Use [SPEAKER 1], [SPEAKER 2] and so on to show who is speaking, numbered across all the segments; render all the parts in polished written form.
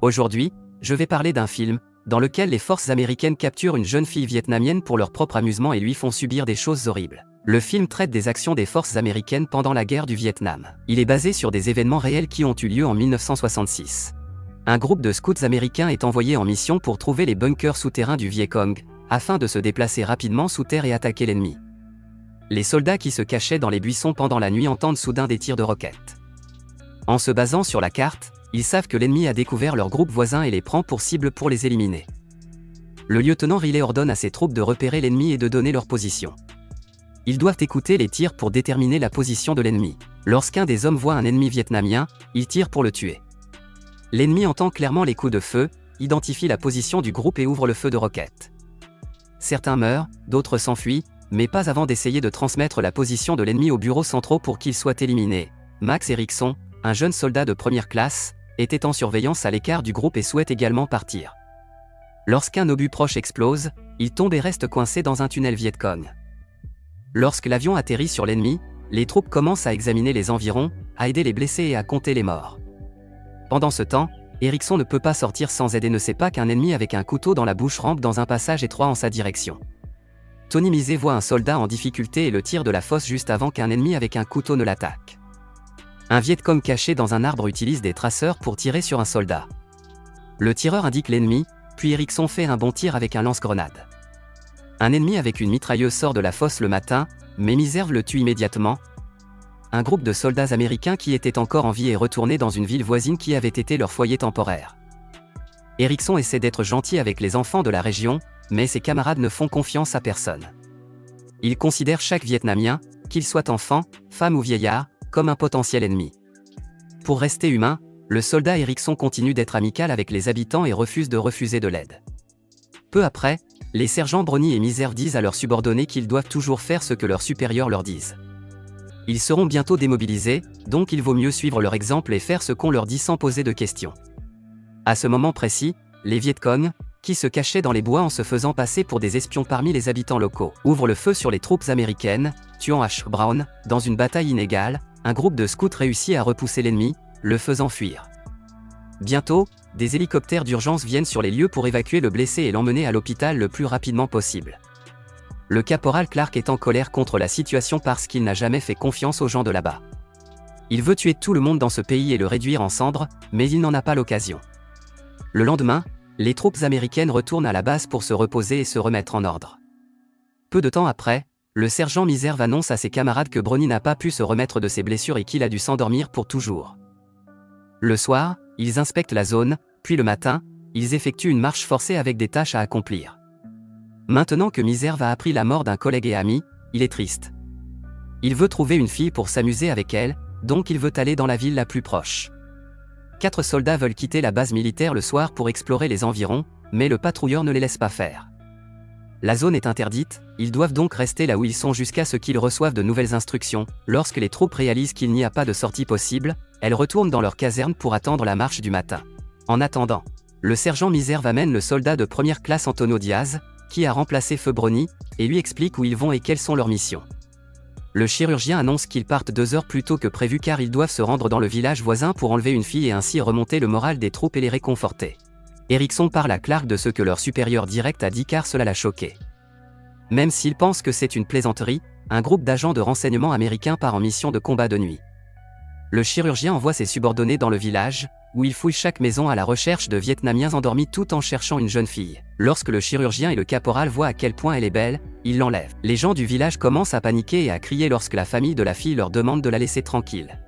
[SPEAKER 1] Aujourd'hui, je vais parler d'un film, dans lequel les forces américaines capturent une jeune fille vietnamienne pour leur propre amusement et lui font subir des choses horribles. Le film traite des actions des forces américaines pendant la guerre du Vietnam. Il est basé sur des événements réels qui ont eu lieu en 1966. Un groupe de scouts américains est envoyé en mission pour trouver les bunkers souterrains du Viet Cong, afin de se déplacer rapidement sous terre et attaquer l'ennemi. Les soldats qui se cachaient dans les buissons pendant la nuit entendent soudain des tirs de roquettes. En se basant sur la carte, ils savent que l'ennemi a découvert leur groupe voisin et les prend pour cible pour les éliminer. Le lieutenant Riley ordonne à ses troupes de repérer l'ennemi et de donner leur position. Ils doivent écouter les tirs pour déterminer la position de l'ennemi. Lorsqu'un des hommes voit un ennemi vietnamien, il tire pour le tuer. L'ennemi entend clairement les coups de feu, identifie la position du groupe et ouvre le feu de roquettes. Certains meurent, d'autres s'enfuient, mais pas avant d'essayer de transmettre la position de l'ennemi aux bureaux centraux pour qu'il soit éliminé. Max Erickson, un jeune soldat de première classe, était en surveillance à l'écart du groupe et souhaite également partir. Lorsqu'un obus proche explose, il tombe et reste coincé dans un tunnel Viet Cong. Lorsque l'avion atterrit sur l'ennemi, les troupes commencent à examiner les environs, à aider les blessés et à compter les morts. Pendant ce temps, Erickson ne peut pas sortir sans aide et ne sait pas qu'un ennemi avec un couteau dans la bouche rampe dans un passage étroit en sa direction. Tony Misé voit un soldat en difficulté et le tire de la fosse juste avant qu'un ennemi avec un couteau ne l'attaque. Un Viet Cong caché dans un arbre utilise des traceurs pour tirer sur un soldat. Le tireur indique l'ennemi, puis Erickson fait un bon tir avec un lance-grenade. Un ennemi avec une mitrailleuse sort de la fosse le matin, mais Miserve le tue immédiatement. Un groupe de soldats américains qui étaient encore en vie est retourné dans une ville voisine qui avait été leur foyer temporaire. Erickson essaie d'être gentil avec les enfants de la région, mais ses camarades ne font confiance à personne. Il considère chaque Vietnamien, qu'il soit enfant, femme ou vieillard, comme un potentiel ennemi. Pour rester humain, le soldat Erickson continue d'être amical avec les habitants et refuse de refuser de l'aide. Peu après, les sergents Brony et Miserve disent à leurs subordonnés qu'ils doivent toujours faire ce que leurs supérieurs leur disent. Ils seront bientôt démobilisés, donc il vaut mieux suivre leur exemple et faire ce qu'on leur dit sans poser de questions. À ce moment précis, les Viet Cong, qui se cachaient dans les bois en se faisant passer pour des espions parmi les habitants locaux, ouvrent le feu sur les troupes américaines, tuant H. Brown. Dans une bataille inégale, un groupe de scouts réussit à repousser l'ennemi, le faisant fuir. Bientôt, des hélicoptères d'urgence viennent sur les lieux pour évacuer le blessé et l'emmener à l'hôpital le plus rapidement possible. Le caporal Clark est en colère contre la situation parce qu'il n'a jamais fait confiance aux gens de là-bas. Il veut tuer tout le monde dans ce pays et le réduire en cendres, mais il n'en a pas l'occasion. Le lendemain, les troupes américaines retournent à la base pour se reposer et se remettre en ordre. Peu de temps après, le sergent Miserve annonce à ses camarades que Brony n'a pas pu se remettre de ses blessures et qu'il a dû s'endormir pour toujours. Le soir, ils inspectent la zone, puis le matin, ils effectuent une marche forcée avec des tâches à accomplir. Maintenant que Miserve a appris la mort d'un collègue et ami, il est triste. Il veut trouver une fille pour s'amuser avec elle, donc il veut aller dans la ville la plus proche. 4 soldats veulent quitter la base militaire le soir pour explorer les environs, mais le patrouilleur ne les laisse pas faire. La zone est interdite, ils doivent donc rester là où ils sont jusqu'à ce qu'ils reçoivent de nouvelles instructions. Lorsque les troupes réalisent qu'il n'y a pas de sortie possible, elles retournent dans leur caserne pour attendre la marche du matin. En attendant, le sergent Miserve amène le soldat de première classe Antonio Diaz, qui a remplacé Feu Brony, et lui explique où ils vont et quelles sont leurs missions. Le chirurgien annonce qu'ils partent 2 heures plus tôt que prévu car ils doivent se rendre dans le village voisin pour enlever une fille et ainsi remonter le moral des troupes et les réconforter. Erickson parle à Clark de ce que leur supérieur direct a dit car cela l'a choqué. Même s'il pense que c'est une plaisanterie, un groupe d'agents de renseignement américains part en mission de combat de nuit. Le chirurgien envoie ses subordonnés dans le village, où il fouille chaque maison à la recherche de Vietnamiens endormis tout en cherchant une jeune fille. Lorsque le chirurgien et le caporal voient à quel point elle est belle, ils l'enlèvent. Les gens du village commencent à paniquer et à crier lorsque la famille de la fille leur demande de la laisser tranquille.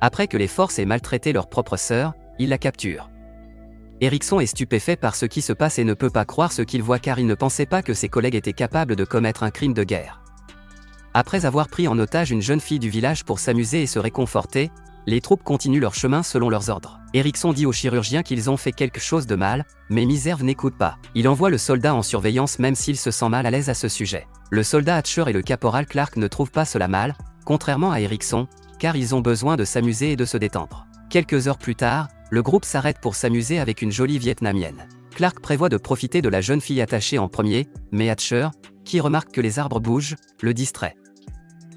[SPEAKER 1] Après que les forces aient maltraité leur propre sœur, ils la capturent. Erickson est stupéfait par ce qui se passe et ne peut pas croire ce qu'il voit car il ne pensait pas que ses collègues étaient capables de commettre un crime de guerre. Après avoir pris en otage une jeune fille du village pour s'amuser et se réconforter, les troupes continuent leur chemin selon leurs ordres. Erickson dit au chirurgien qu'ils ont fait quelque chose de mal, mais Miserve n'écoute pas. Il envoie le soldat en surveillance même s'il se sent mal à l'aise à ce sujet. Le soldat Hatcher et le caporal Clark ne trouvent pas cela mal, contrairement à Erickson, car ils ont besoin de s'amuser et de se détendre. Quelques heures plus tard, le groupe s'arrête pour s'amuser avec une jolie Vietnamienne. Clark prévoit de profiter de la jeune fille attachée en premier, mais Hatcher, qui remarque que les arbres bougent, le distrait.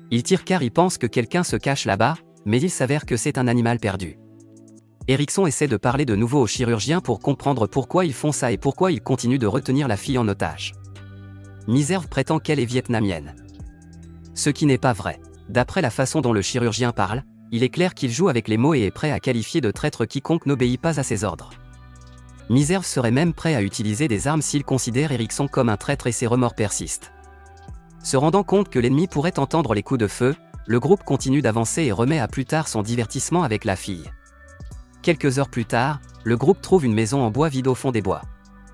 [SPEAKER 1] Il tire car il pense que quelqu'un se cache là-bas, mais il s'avère que c'est un animal perdu. Erickson essaie de parler de nouveau au chirurgien pour comprendre pourquoi ils font ça et pourquoi ils continuent de retenir la fille en otage. Miserve prétend qu'elle est vietnamienne. Ce qui n'est pas vrai. D'après la façon dont le chirurgien parle, il est clair qu'il joue avec les mots et est prêt à qualifier de traître quiconque n'obéit pas à ses ordres. Miserve serait même prêt à utiliser des armes s'il considère Erickson comme un traître et ses remords persistent. Se rendant compte que l'ennemi pourrait entendre les coups de feu, le groupe continue d'avancer et remet à plus tard son divertissement avec la fille. Quelques heures plus tard, le groupe trouve une maison en bois vide au fond des bois.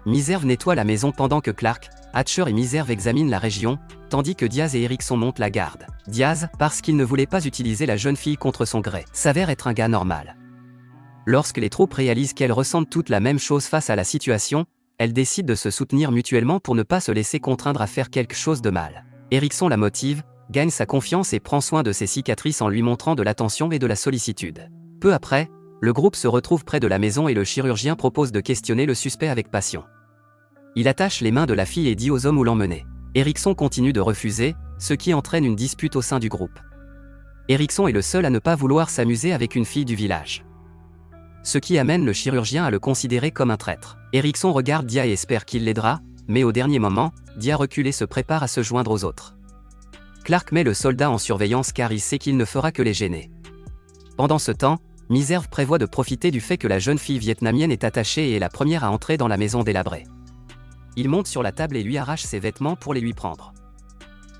[SPEAKER 1] Miserve nettoie la maison pendant que Clark, Hatcher et Miserve examinent la région, tandis que Diaz et Erickson montent la garde. Diaz, parce qu'il ne voulait pas utiliser la jeune fille contre son gré, s'avère être un gars normal. Lorsque les troupes réalisent qu'elles ressentent toutes la même chose face à la situation, elles décident de se soutenir mutuellement pour ne pas se laisser contraindre à faire quelque chose de mal. Erickson la motive, gagne sa confiance et prend soin de ses cicatrices en lui montrant de l'attention et de la sollicitude. Peu après, le groupe se retrouve près de la maison et le chirurgien propose de questionner le suspect avec passion. Il attache les mains de la fille et dit aux hommes où l'emmener. Erickson continue de refuser, ce qui entraîne une dispute au sein du groupe. Erickson est le seul à ne pas vouloir s'amuser avec une fille du village. Ce qui amène le chirurgien à le considérer comme un traître. Erickson regarde Dia et espère qu'il l'aidera, mais au dernier moment, Dia recule et se prépare à se joindre aux autres. Clark met le soldat en surveillance car il sait qu'il ne fera que les gêner. Pendant ce temps, Miserve prévoit de profiter du fait que la jeune fille vietnamienne est attachée et est la première à entrer dans la maison délabrée. Il monte sur la table et lui arrache ses vêtements pour les lui prendre.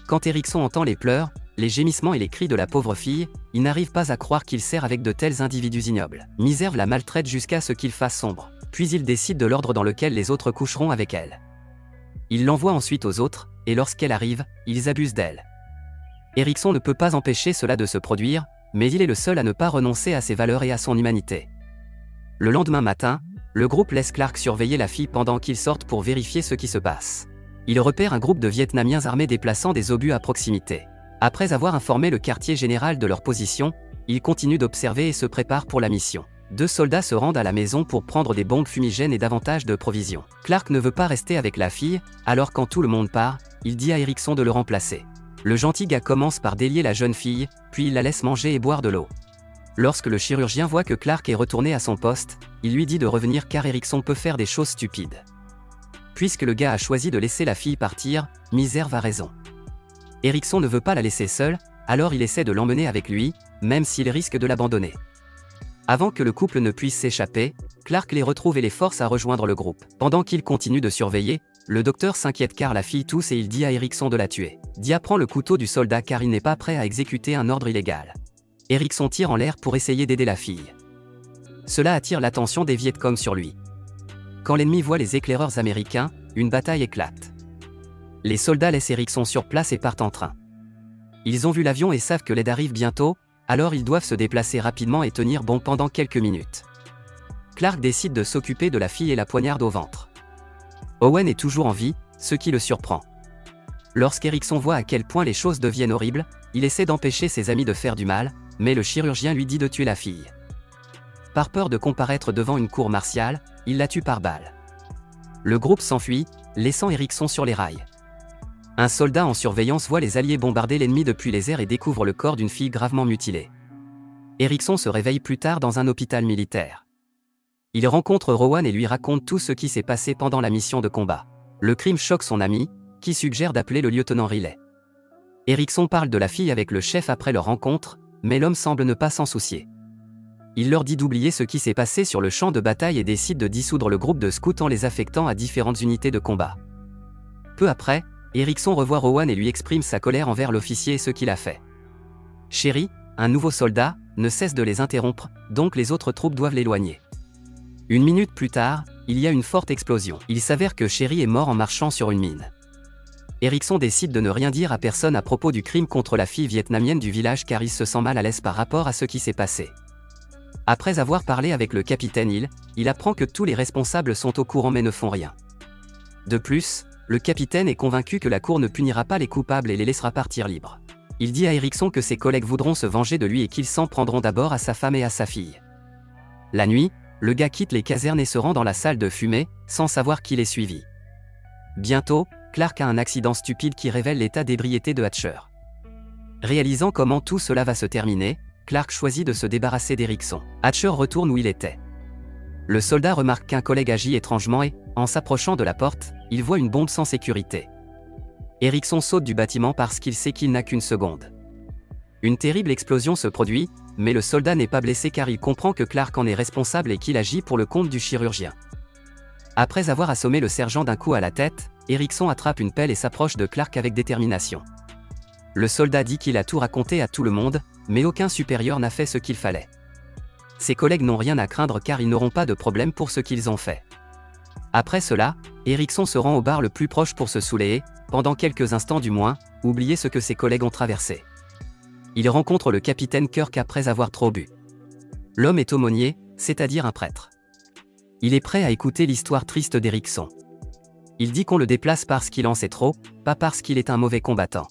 [SPEAKER 1] Quand Erickson entend les pleurs, les gémissements et les cris de la pauvre fille, il n'arrive pas à croire qu'il sert avec de tels individus ignobles. Miserve la maltraite jusqu'à ce qu'il fasse sombre, puis il décide de l'ordre dans lequel les autres coucheront avec elle. Il l'envoie ensuite aux autres, et lorsqu'elle arrive, ils abusent d'elle. Erickson ne peut pas empêcher cela de se produire, mais il est le seul à ne pas renoncer à ses valeurs et à son humanité. Le lendemain matin, le groupe laisse Clark surveiller la fille pendant qu'ils sortent pour vérifier ce qui se passe. Il repère un groupe de Vietnamiens armés déplaçant des obus à proximité. Après avoir informé le quartier général de leur position, il continue d'observer et se prépare pour la mission. 2 soldats se rendent à la maison pour prendre des bombes fumigènes et davantage de provisions. Clark ne veut pas rester avec la fille, alors quand tout le monde part, il dit à Erickson de le remplacer. Le gentil gars commence par délier la jeune fille, puis il la laisse manger et boire de l'eau. Lorsque le chirurgien voit que Clark est retourné à son poste, il lui dit de revenir car Erickson peut faire des choses stupides. Puisque le gars a choisi de laisser la fille partir, Miserve a raison. Erickson ne veut pas la laisser seule, alors il essaie de l'emmener avec lui, même s'il risque de l'abandonner. Avant que le couple ne puisse s'échapper, Clark les retrouve et les force à rejoindre le groupe. Pendant qu'il continue de surveiller, le docteur s'inquiète car la fille tousse et il dit à Erickson de la tuer. Dia prend le couteau du soldat car il n'est pas prêt à exécuter un ordre illégal. Erickson tire en l'air pour essayer d'aider la fille. Cela attire l'attention des Vietcong sur lui. Quand l'ennemi voit les éclaireurs américains, une bataille éclate. Les soldats laissent Erickson sur place et partent en train. Ils ont vu l'avion et savent que l'aide arrive bientôt, alors ils doivent se déplacer rapidement et tenir bon pendant quelques minutes. Clark décide de s'occuper de la fille et la poignarde au ventre. Owen est toujours en vie, ce qui le surprend. Lorsqu'Erickson voit à quel point les choses deviennent horribles, il essaie d'empêcher ses amis de faire du mal, mais le chirurgien lui dit de tuer la fille. Par peur de comparaître devant une cour martiale, il la tue par balle. Le groupe s'enfuit, laissant Erickson sur les rails. Un soldat en surveillance voit les Alliés bombarder l'ennemi depuis les airs et découvre le corps d'une fille gravement mutilée. Erickson se réveille plus tard dans un hôpital militaire. Il rencontre Rowan et lui raconte tout ce qui s'est passé pendant la mission de combat. Le crime choque son ami, qui suggère d'appeler le lieutenant Riley. Erickson parle de la fille avec le chef après leur rencontre, mais l'homme semble ne pas s'en soucier. Il leur dit d'oublier ce qui s'est passé sur le champ de bataille et décide de dissoudre le groupe de scouts en les affectant à différentes unités de combat. Peu après, Erickson revoit Rowan et lui exprime sa colère envers l'officier et ce qu'il a fait. Sherry, un nouveau soldat, ne cesse de les interrompre, donc les autres troupes doivent l'éloigner. Une minute plus tard, il y a une forte explosion. Il s'avère que Sherry est mort en marchant sur une mine. Erickson décide de ne rien dire à personne à propos du crime contre la fille vietnamienne du village car il se sent mal à l'aise par rapport à ce qui s'est passé. Après avoir parlé avec le capitaine Hill, il apprend que tous les responsables sont au courant mais ne font rien. De plus, le capitaine est convaincu que la cour ne punira pas les coupables et les laissera partir libres. Il dit à Erickson que ses collègues voudront se venger de lui et qu'ils s'en prendront d'abord à sa femme et à sa fille. La nuit, le gars quitte les casernes et se rend dans la salle de fumée, sans savoir qui l'est suivi. Bientôt, Clark a un accident stupide qui révèle l'état d'ébriété de Hatcher. Réalisant comment tout cela va se terminer, Clark choisit de se débarrasser d'Erickson. Hatcher retourne où il était. Le soldat remarque qu'un collègue agit étrangement et, en s'approchant de la porte, il voit une bombe sans sécurité. Erickson saute du bâtiment parce qu'il sait qu'il n'a qu'une seconde. Une terrible explosion se produit, mais le soldat n'est pas blessé car il comprend que Clark en est responsable et qu'il agit pour le compte du chirurgien. Après avoir assommé le sergent d'un coup à la tête, Erickson attrape une pelle et s'approche de Clark avec détermination. Le soldat dit qu'il a tout raconté à tout le monde, mais aucun supérieur n'a fait ce qu'il fallait. Ses collègues n'ont rien à craindre car ils n'auront pas de problème pour ce qu'ils ont fait. Après cela, Erickson se rend au bar le plus proche pour se saouler et, pendant quelques instants du moins, oublier ce que ses collègues ont traversé. Il rencontre le capitaine Kirk après avoir trop bu. L'homme est aumônier, c'est-à-dire un prêtre. Il est prêt à écouter l'histoire triste d'Erickson. Il dit qu'on le déplace parce qu'il en sait trop, pas parce qu'il est un mauvais combattant.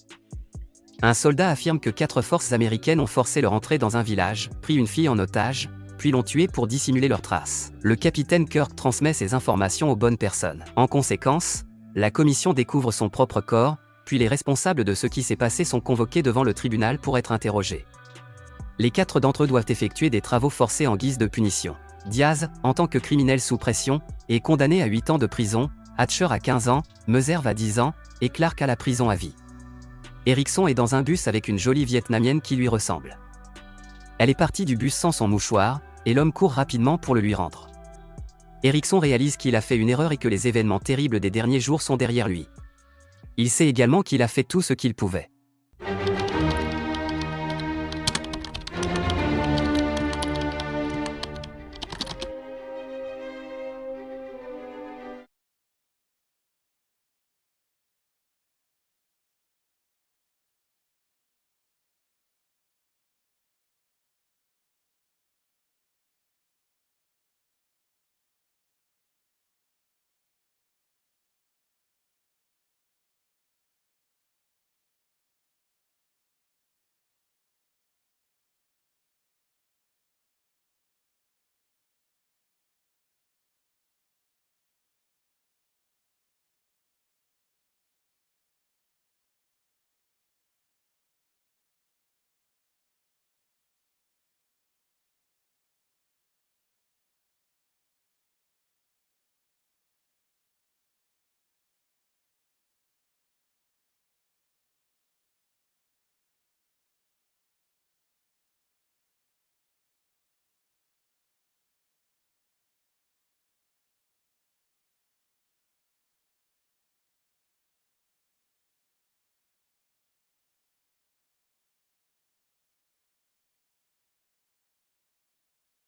[SPEAKER 1] Un soldat affirme que 4 forces américaines ont forcé leur entrée dans un village, pris une fille en otage, puis l'ont tuée pour dissimuler leurs traces. Le capitaine Kirk transmet ces informations aux bonnes personnes. En conséquence, la commission découvre son propre corps, puis les responsables de ce qui s'est passé sont convoqués devant le tribunal pour être interrogés. Les 4 d'entre eux doivent effectuer des travaux forcés en guise de punition. Diaz, en tant que criminel sous pression, est condamné à 8 ans de prison, Hatcher à 15 ans, Meserve à 10 ans, et Clark à la prison à vie. Erickson est dans un bus avec une jolie Vietnamienne qui lui ressemble. Elle est partie du bus sans son mouchoir, et l'homme court rapidement pour le lui rendre. Erickson réalise qu'il a fait une erreur et que les événements terribles des derniers jours sont derrière lui. Il sait également qu'il a fait tout ce qu'il pouvait.